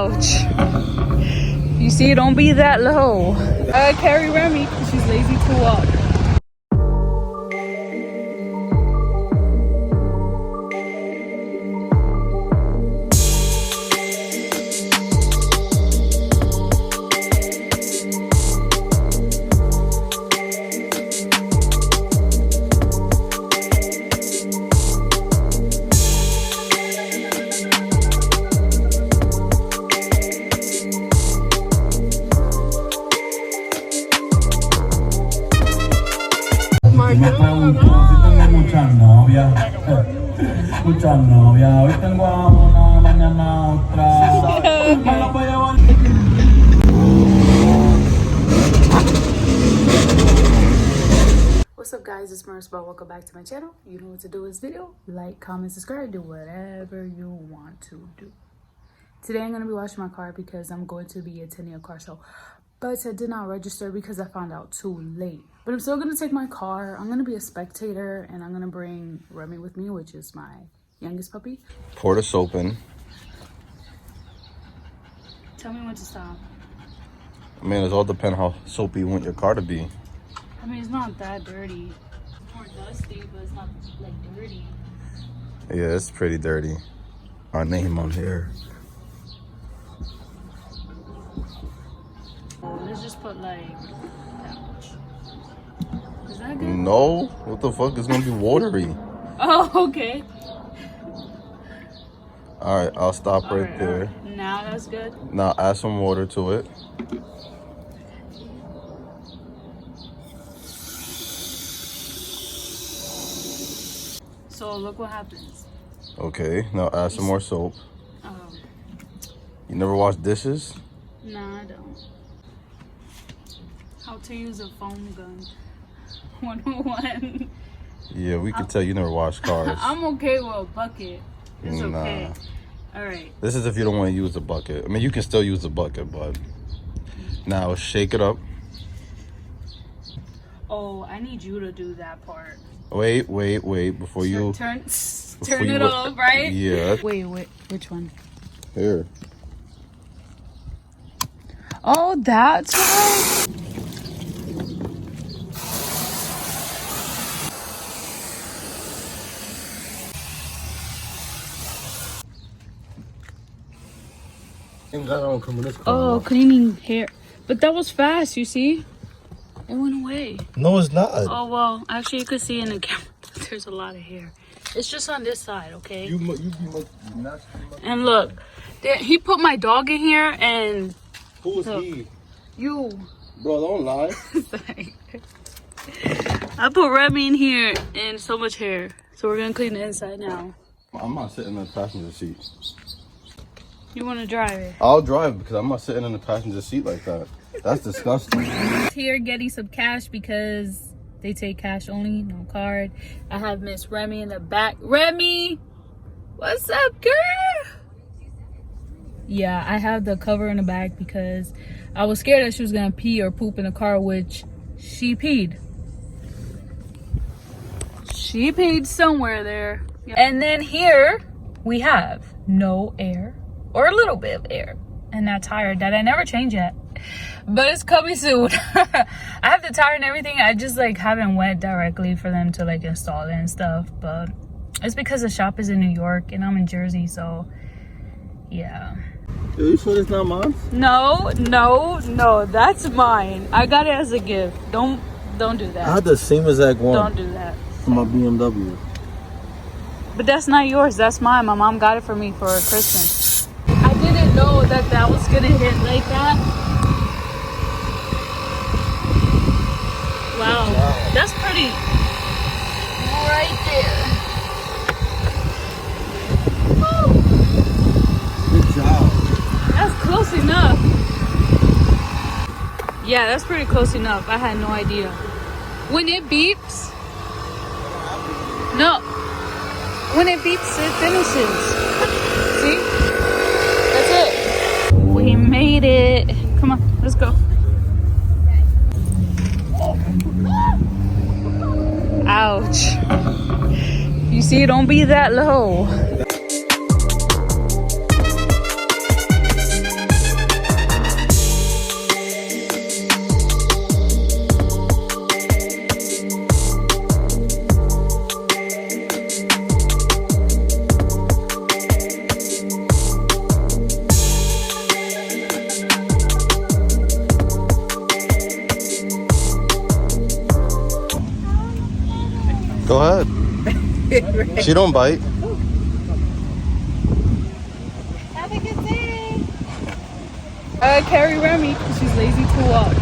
Ouch. You see, don't be that low. Carry Remy because she's lazy to walk. Me pregunto si tengo muchas novias. Muchas novias. Hoy tengo a una, mañana otra. Me la voy a llevar. What's up, guys? It's Marisaaabel. Welcome back to my channel. You know what to do with this video. Like, comment, subscribe, do whatever you want to do. Today I'm going to be washing my car because I'm going to be attending a car show. But I did not register because I found out too late. But I'm still going to take my car. I'm going to be a spectator and I'm going to bring Remy with me, which is my youngest puppy. Pour the soap in. Tell me when to stop. I mean, it all depends how soapy you want your car to be. I mean, it's not that dirty. It's more dusty, but it's not like dirty. Yeah, it's pretty dirty. Our name on here. Let's just put like that much. Is that good? No, what the fuck? It's gonna be watery. Oh, okay. All right, I'll stop right there. Right. Now that's good. Now add some water to it. So look what happens. Okay, now add some more soap. You never wash dishes? Nah, I don't. How to use a foam gun 101. Yeah, we can tell you never wash cars. I'm okay with a bucket. It's okay. All right. This is if you don't want to use the bucket. I mean, you can still use the bucket, but now shake it up. Oh, I need you to do that part. Wait, before you turn it off, right? Yeah. Wait, which one? Here. Oh, that's right. Oh, cleaning hair. But that was fast, you see? It went away. No, it's not. Oh, well, actually, you could see in the camera. There's a lot of hair. It's just on this side, okay? And look, he put my dog in here and... Who's he? You. Bro, don't lie. I put Remy in here and so much hair. So we're going to clean the inside now. I'm not sitting in the passenger seat. You want to drive it? I'll drive because I'm not sitting in the passenger seat like that. That's disgusting. Here getting some cash because they take cash only, no card. I have Miss Remy in the back. Remy! What's up, girl? Yeah, I have the cover in the back because I was scared that she was gonna pee or poop in the car, which she peed. She peed somewhere there. And then here we have no air or a little bit of air in that tire that I never changed yet. But it's coming soon. I have the tire and everything. I just like haven't went directly for them to like install it and stuff. But it's because the shop is in New York and I'm in Jersey, so yeah. Are you sure it's not mine? No, that's mine. I got it as a gift. Don't do that. I had the same exact one. Don't do that. For my BMW. But that's not yours. That's mine. My mom got it for me for Christmas. I didn't know that was gonna hit like that. Wow, that's pretty. Right there. Woo. Good job. That's close enough. Yeah, that's pretty close enough. I had no idea. When it beeps, no. When it beeps, it finishes. See? That's it. We made it. Come on, let's go. Ouch. You see, don't be that low. She don't bite. Have a good day. I carry Remy because she's lazy to walk.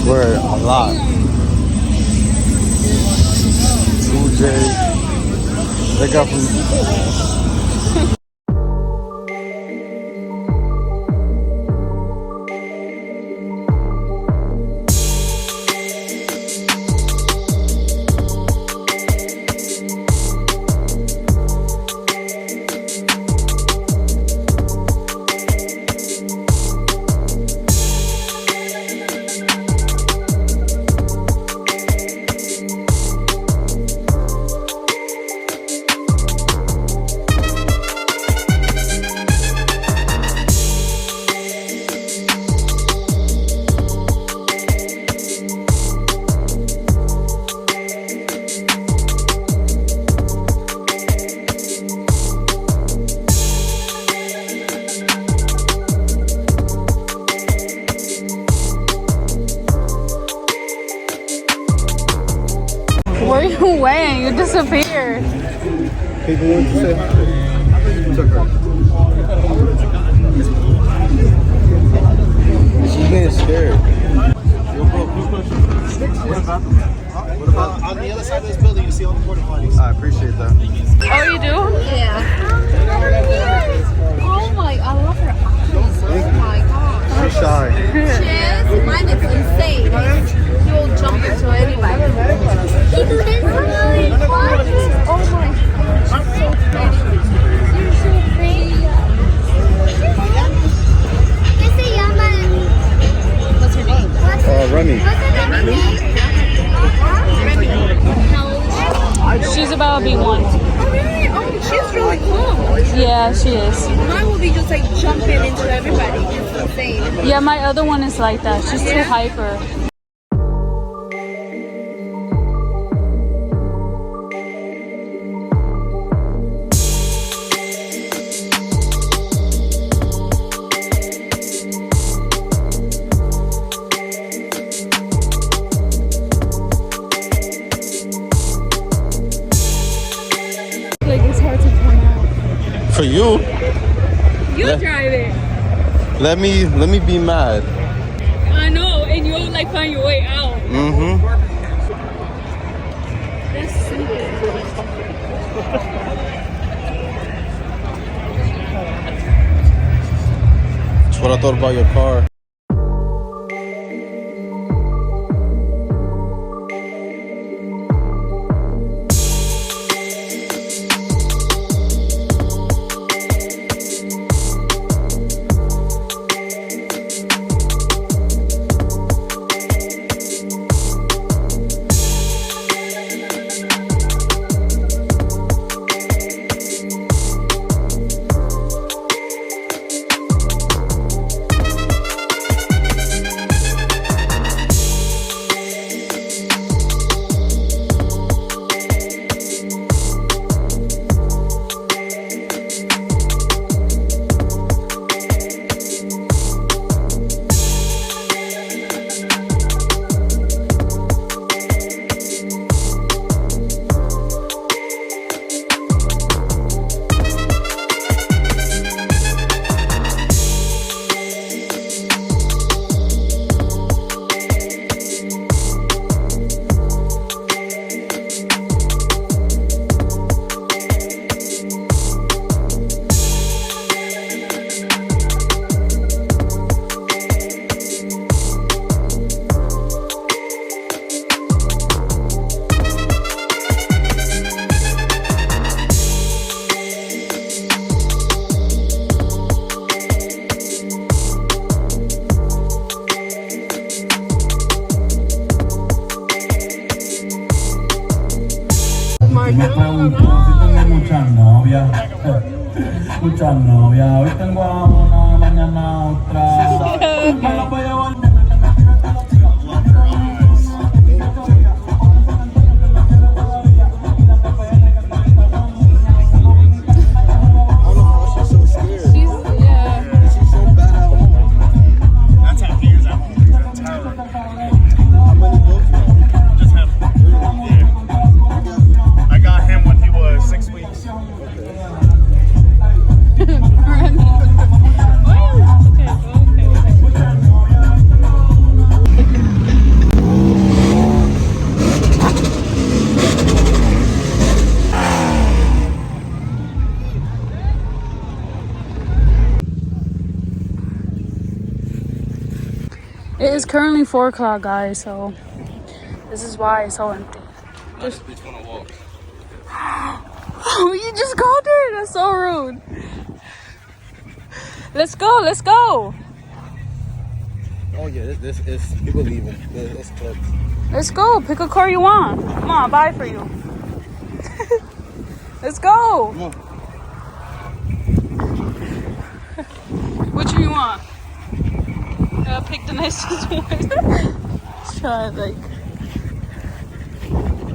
We're a lot. 2J. They got from. Where you went? You disappeared. People want to say hi. Took her. She's being scared. What about on the other side of this building? You see all the porta potties. I appreciate that. Oh, you do? Yeah. Oh my, I love her eyes. Oh my god. She's shy. She is. Mine is insane. He will jump into anybody. He is really what? Oh my god. She's so pretty. You're so pretty. ¿Qué se llama? What's her name? Remy. What's her name? She's about to be 1. Oh really? Oh, she's really cool. Yeah, she is. Mine will be just like jumping into everybody. It's insane. Yeah, my other one is like that. She's too hyper. Like it's hard to come out. For you, You Yeah. drive it. let me be mad. I know, and you'll like find your way out. Mm-hmm. That's stupid. That's what I thought about your car. me pregunto si tengo muchas novias. Muchas novias. Hoy tengo a una, mañana otra. Me las voy a llevar. That's how he is at home. He's a terror. How many books? Just him. Yeah. I got him when he was 6 weeks. It is currently 4 o'clock, guys, so this is why it's so empty. Just want to walk. Oh, you just called her? That's so rude. Let's go, let's go. Oh yeah, this is people leaving. It's club. Let's go. Pick a car you want. Come on, I'll buy it for you. Let's go. Come on. Which one you want? Pick the nicest one. Try like.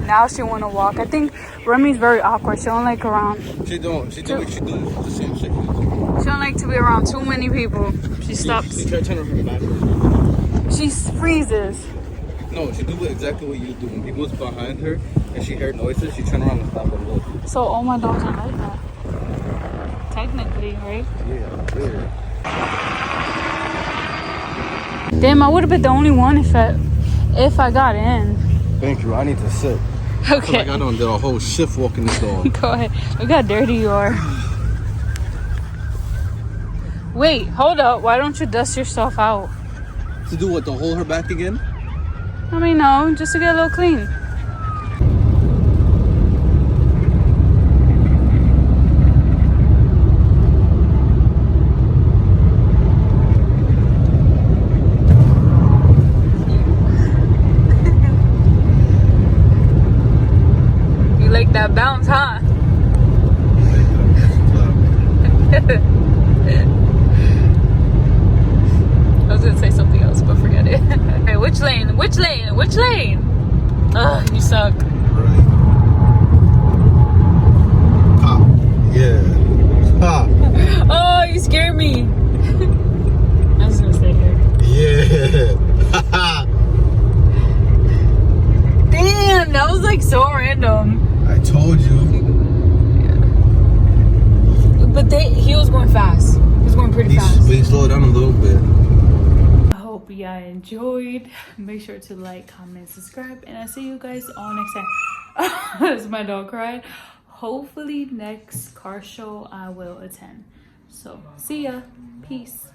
Now she want to walk. I think Remy's very awkward. She don't like around. She do she doing the same shit. She don't like to be around too many people. She stops. She try to turn her back. She freezes. No, she do exactly what you do. When people's behind her and she heard noises, she turn around and stop and look. So all my dogs are like that. Technically, right? Yeah. Damn, I would have been the only one if I got in. Thank you. I need to sit. Okay. Like I done did a whole shift walking this dog. Go ahead. Look how dirty you are. Wait, hold up. Why don't you dust yourself out? To do what? To hold her back again? I mean, no, just to get a little clean. You like that bounce, huh? I was gonna say something else, but forget it. Okay, which lane? Which lane? Which lane? Ugh, you suck. Right. Ha. Yeah. Ha. Oh, you scared me. I was gonna stay here. Yeah. Damn, that was like so random. I told you. But he was going fast. He was going pretty fast. But he slowed down a little bit. I hope you guys enjoyed. Make sure to like, comment, subscribe, and I'll see you guys all next time. That's my dog cried. Hopefully next car show I will attend. So see ya. Peace.